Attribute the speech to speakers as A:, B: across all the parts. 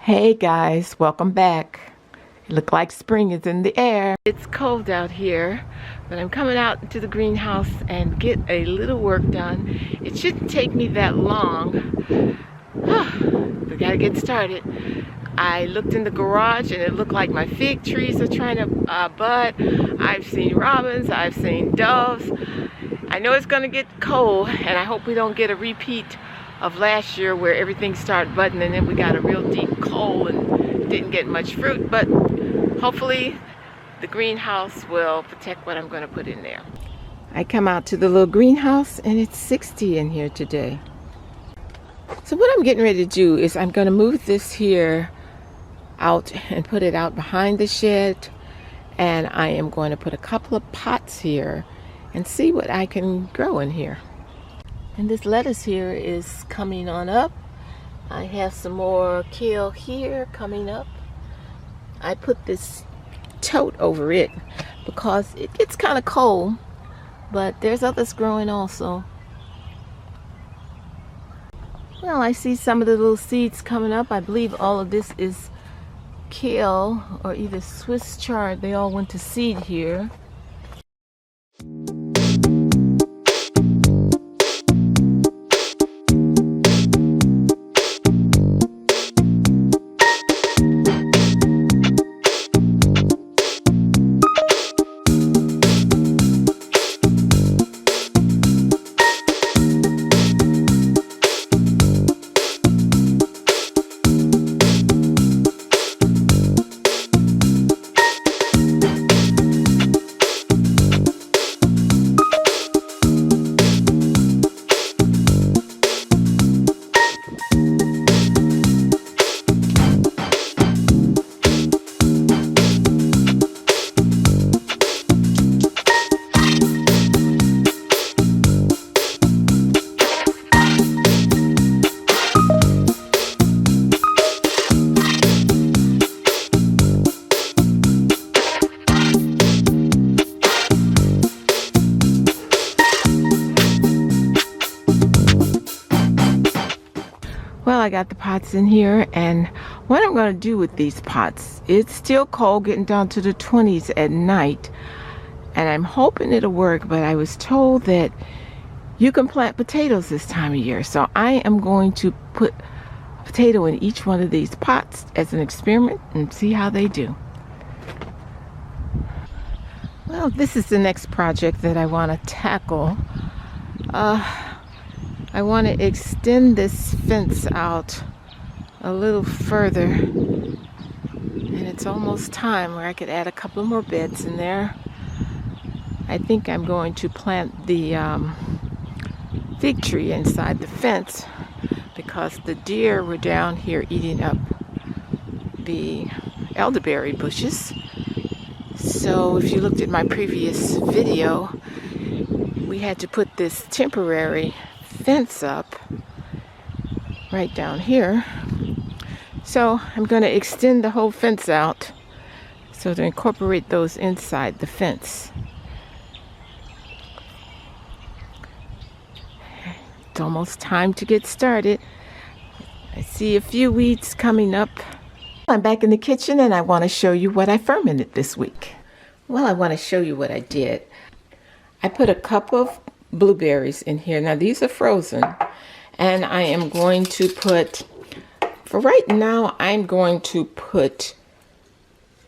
A: Hey guys, welcome back. It looks like spring is in the air. It's cold out here, but I'm coming out to the greenhouse and get a little work done. It shouldn't take me that long. We gotta get started. I looked in the garage and it looked like my fig trees are trying to bud. I've seen robins, I've seen doves. I know it's gonna get cold, and I hope we don't get a repeat of last year where everything started budding and then we got a real deep cold and didn't get much fruit, but hopefully the greenhouse will protect what I'm going to put in there. I come out to the little greenhouse and it's 60 in here today. So what I'm getting ready to do is I'm going to move this here out and put it out behind the shed, and I am going to put a couple of pots here and see what I can grow in here. And this lettuce here is coming on up. I have some more kale here coming up. I put this tote over it because it gets kind of cold, but there's others growing also. Well, I see some of the little seeds coming up. I believe all of this is kale or either Swiss chard. They all went to seed here. Well, I got the pots in here, and what I'm going to do with these pots, it's still cold, getting down to the 20s at night, and I'm hoping it'll work, but I was told that you can plant potatoes this time of year, so I am going to put a potato in each one of these pots as an experiment and see how they do. Well, this is the next project that I want to tackle. I want to extend this fence out a little further, and it's almost time where I could add a couple more beds in there. I think I'm going to plant the fig tree inside the fence because the deer were down here eating up the elderberry bushes. So if you looked at my previous video, we had to put this temporary fence up right down here. So I'm going to extend the whole fence out so to incorporate those inside the fence. It's almost time to get started. I see a few weeds coming up. I'm back in the kitchen and I want to show you what I fermented this week. Well, I want to show you what I did. I put a cup of blueberries in here. Now these are frozen, and I am going to put, for right now, I'm going to put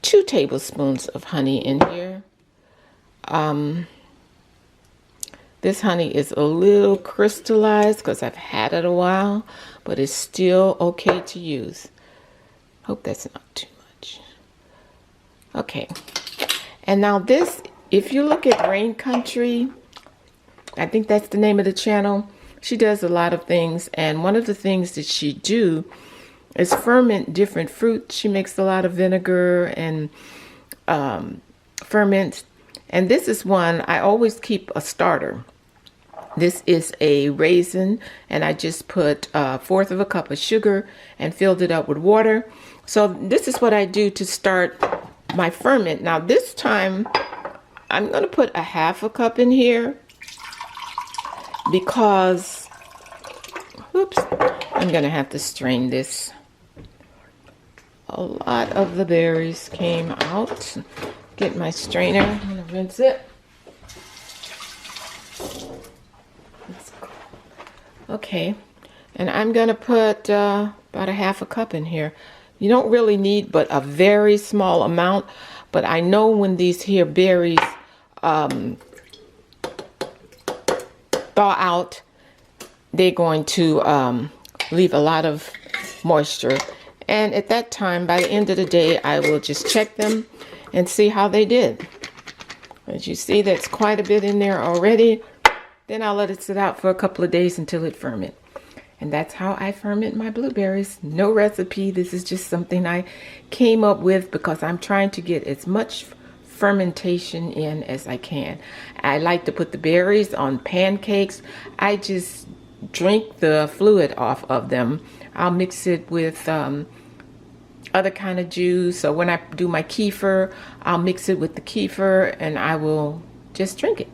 A: 2 tablespoons of honey in here. This honey is a little crystallized because I've had it a while, but it's still okay to use. Hope that's not too much. Okay, and now this, if you look at Rain Country, I think that's the name of the channel. She does a lot of things, and one of the things that she do is ferment different fruits. She makes a lot of vinegar and ferments, and this is one I always keep a starter. This is a raisin, and I just put 1/4 of a cup of sugar and filled it up with water. So this is what I do to start my ferment. Now this time I'm going to put 1/2 cup in here, because, oops, I'm going to have to strain this. A lot of the berries came out. Get my strainer. I'm gonna rinse it. Okay, and I'm gonna put about a half a cup in here. You don't really need but a very small amount, but I know when these here berries thaw out, they're going to leave a lot of moisture. And at that time, by the end of the day, I will just check them and see how they did. As you see, that's quite a bit in there already. Then I'll let it sit out for a couple of days until it ferments. And that's how I ferment my blueberries. No recipe. This is just something I came up with because I'm trying to get as much fermentation in as I can. I like to put the berries on pancakes. I just drink the fluid off of them. I'll mix it with other kind of juice. So when I do my kefir, I'll mix it with the kefir and I will just drink it.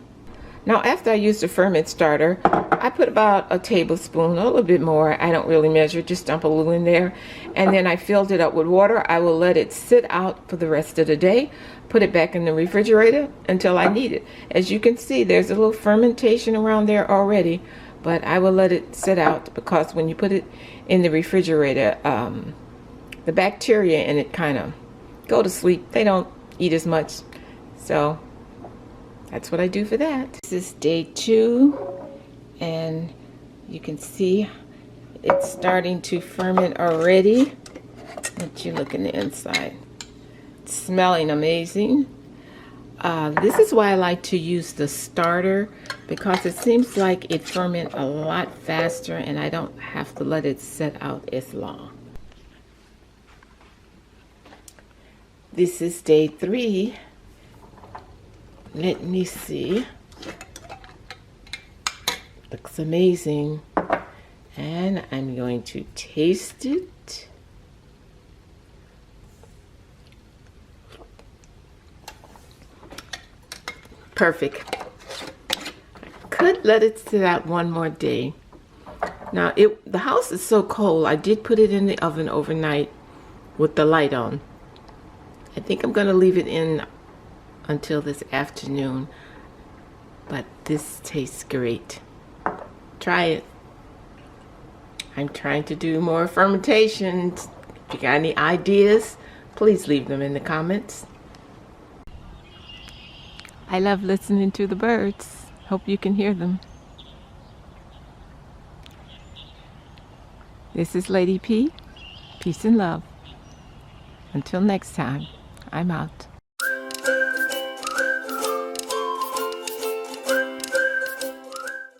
A: Now after I use the ferment starter, I put about a tablespoon, a little bit more. I don't really measure, just dump a little in there. And then I filled it up with water. I will let it sit out for the rest of the day. Put it back in the refrigerator until I need it. As you can see, there's a little fermentation around there already, but I will let it sit out because when you put it in the refrigerator, the bacteria in it kind of go to sleep. They don't eat as much. So that's what I do for that. This is day 2, and you can see it's starting to ferment already. Let you look in the inside. It's smelling amazing. This is why I like to use the starter, because it seems like it ferments a lot faster and I don't have to let it sit out as long. This is day 3. Let me see. Looks amazing. And I'm going to taste it. Perfect. Could let it sit out one more day. Now the house is so cold. I did put it in the oven overnight with the light on. I think I'm going to leave it in until this afternoon, but this tastes great. Try it. I'm trying to do more fermentation. If you got any ideas, please leave them in the comments. I love listening to the birds. Hope you can hear them. This is Lady P. Peace and love. Until next time, I'm out.